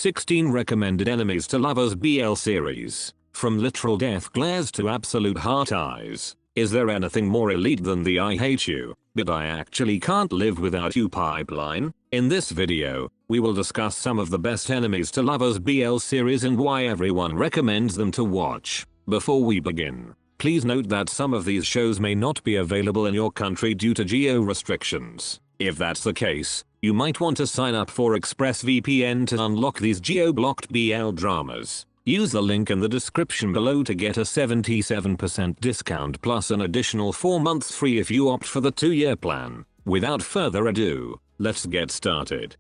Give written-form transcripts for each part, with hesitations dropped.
16 recommended enemies to lovers BL series. From literal death glares to absolute heart eyes. Is there anything more elite than the I hate you, but I actually can't live without you pipeline? In this video, we will discuss some of the best enemies to lovers BL series and why everyone recommends them to watch. Before we begin, please note that some of these shows may not be available in your country due to geo restrictions. If that's the case, you might want to sign up for ExpressVPN to unlock these geo-blocked BL dramas. Use the link in the description below to get a 77% discount plus an additional 4 months free if you opt for the 2-year plan. Without further ado, let's get started.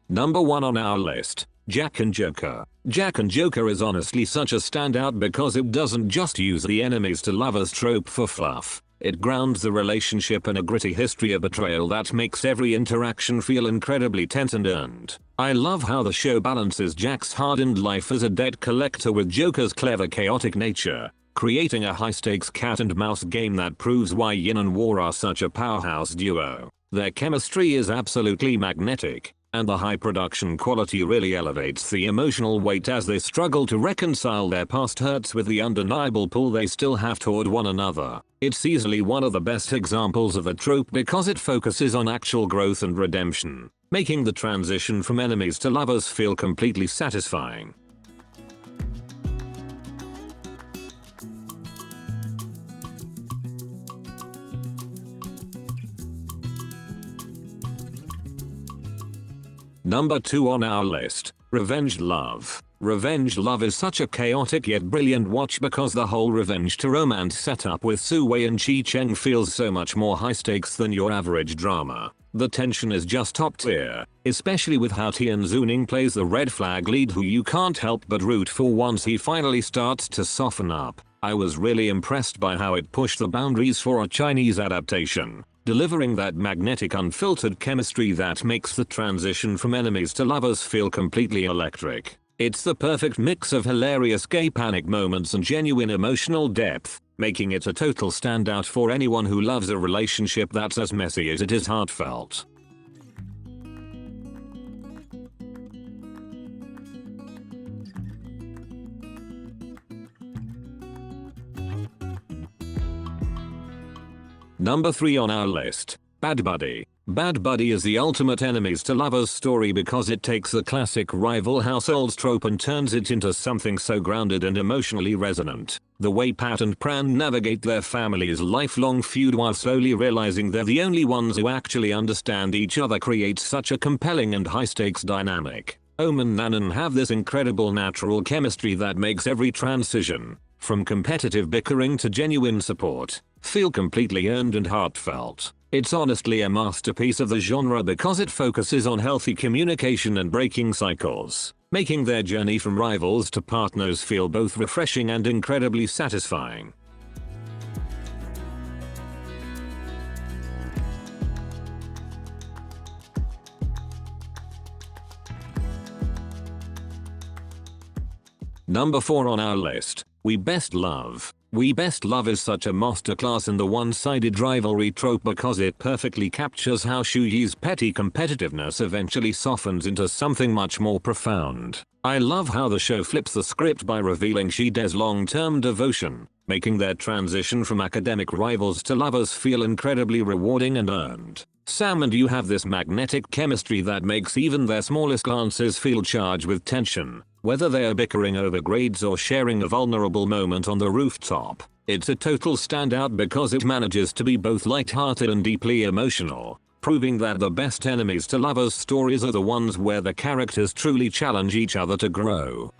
Number 1 on our list, Jack and Joker. Jack and Joker is honestly such a standout because it doesn't just use the enemies to lovers trope for fluff. It grounds the relationship in a gritty history of betrayal that makes every interaction feel incredibly tense and earned. I love how the show balances Jack's hardened life as a debt collector with Joker's clever chaotic nature, creating a high-stakes cat and mouse game that proves why Yin and War are such a powerhouse duo. Their chemistry is absolutely magnetic, and the high production quality really elevates the emotional weight as they struggle to reconcile their past hurts with the undeniable pull they still have toward one another. It's easily one of the best examples of a trope because it focuses on actual growth and redemption, making the transition from enemies to lovers feel completely satisfying. Number 2 on our list, Revenge Love. Revenge Love is such a chaotic yet brilliant watch because the whole revenge to romance setup with Sowell and Chi Cheng feels so much more high stakes than your average drama. The tension is just top tier, especially with how Tian Zuning plays the red flag lead who you can't help but root for once he finally starts to soften up. I was really impressed by how it pushed the boundaries for a Chinese adaptation, delivering that magnetic unfiltered chemistry that makes the transition from enemies to lovers feel completely electric. It's the perfect mix of hilarious gay panic moments and genuine emotional depth, making it a total standout for anyone who loves a relationship that's as messy as it is heartfelt. Number 3 on our list, Bad Buddy. Bad Buddy is the ultimate enemies to lovers story because it takes the classic rival households trope and turns it into something so grounded and emotionally resonant. The way Pat and Pran navigate their family's lifelong feud while slowly realizing they're the only ones who actually understand each other creates such a compelling and high-stakes dynamic. Ohm and Nanan have this incredible natural chemistry that makes every transition, from competitive bickering to genuine support, feel completely earned and heartfelt. It's honestly a masterpiece of the genre because it focuses on healthy communication and breaking cycles, making their journey from rivals to partners feel both refreshing and incredibly satisfying. Number 4 on our list, We Best Love. We Best Love is such a masterclass in the one-sided rivalry trope because it perfectly captures how Shu Yi's petty competitiveness eventually softens into something much more profound. I love how the show flips the script by revealing Shide's long-term devotion, making their transition from academic rivals to lovers feel incredibly rewarding and earned. Sam and Yu have this magnetic chemistry that makes even their smallest glances feel charged with tension. Whether they are bickering over grades or sharing a vulnerable moment on the rooftop, it's a total standout because it manages to be both light-hearted and deeply emotional, proving that the best enemies to lovers stories are the ones where the characters truly challenge each other to grow.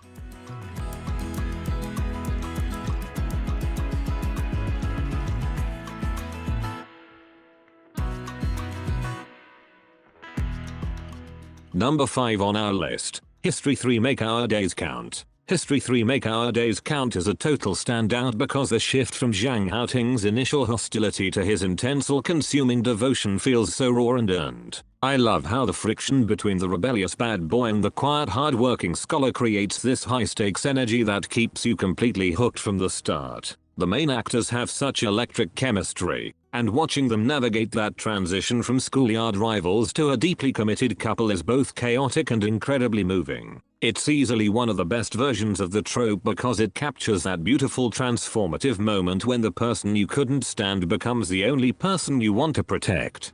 Number 5 on our list, History 3 Make Our Days Count. History 3 Make Our Days Count is a total standout because the shift from Zhang Haoting's initial hostility to his intense all-consuming devotion feels so raw and earned. I love how the friction between the rebellious bad boy and the quiet hard-working scholar creates this high-stakes energy that keeps you completely hooked from the start. The main actors have such electric chemistry, and watching them navigate that transition from schoolyard rivals to a deeply committed couple is both chaotic and incredibly moving. It's easily one of the best versions of the trope because it captures that beautiful transformative moment when the person you couldn't stand becomes the only person you want to protect.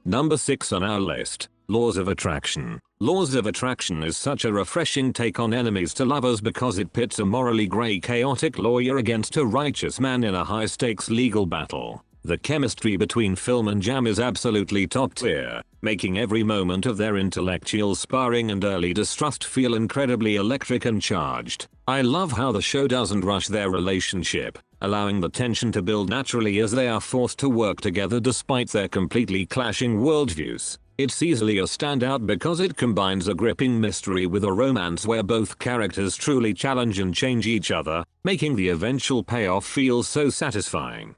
Number 6 on our list, Laws of Attraction. Laws of Attraction is such a refreshing take on enemies to lovers because it pits a morally grey chaotic lawyer against a righteous man in a high-stakes legal battle. The chemistry between Film and Jam is absolutely top tier, making every moment of their intellectual sparring and early distrust feel incredibly electric and charged. I love how the show doesn't rush their relationship, allowing the tension to build naturally as they are forced to work together despite their completely clashing worldviews. It's easily a standout because it combines a gripping mystery with a romance where both characters truly challenge and change each other, making the eventual payoff feel so satisfying.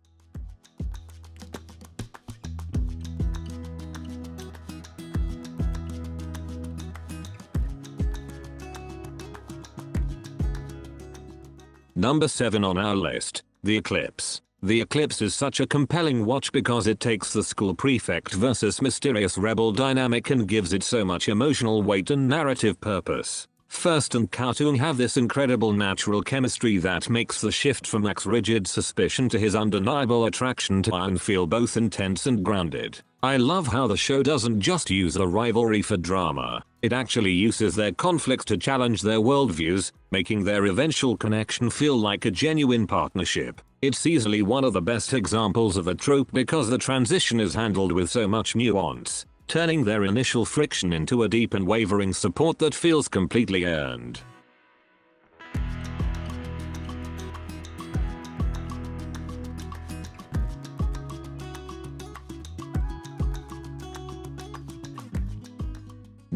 Number 7 on our list, The Eclipse. The Eclipse is such a compelling watch because it takes the school prefect versus mysterious rebel dynamic and gives it so much emotional weight and narrative purpose. First and Kowtoon have this incredible natural chemistry that makes the shift from Max rigid suspicion to his undeniable attraction to Iron feel both intense and grounded. I love how the show doesn't just use the rivalry for drama, it actually uses their conflicts to challenge their worldviews, making their eventual connection feel like a genuine partnership. It's easily one of the best examples of a trope because the transition is handled with so much nuance, turning their initial friction into a deep and wavering support that feels completely earned.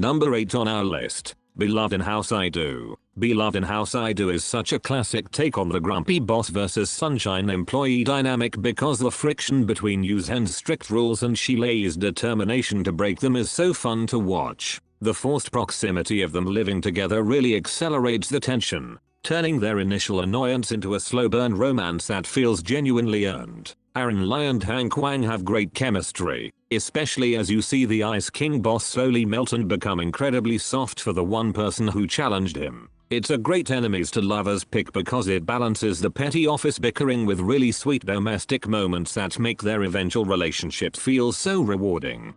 Number 8 on our list, Beloved in House I Do. Beloved in House I Do is such a classic take on the grumpy boss versus sunshine employee dynamic because the friction between Yuzen's strict rules and Shilei's determination to break them is so fun to watch. The forced proximity of them living together really accelerates the tension, turning their initial annoyance into a slow burn romance that feels genuinely earned. Aaron Lai and Hank Wang have great chemistry, especially as you see the Ice King boss slowly melt and become incredibly soft for the one person who challenged him. It's a great enemies to lovers pick because it balances the petty office bickering with really sweet domestic moments that make their eventual relationship feel so rewarding.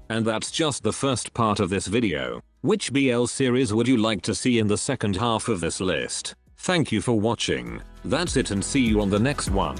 And that's just the first part of this video. Which BL series would you like to see in the second half of this list? Thank you for watching. That's it and see you on the next one.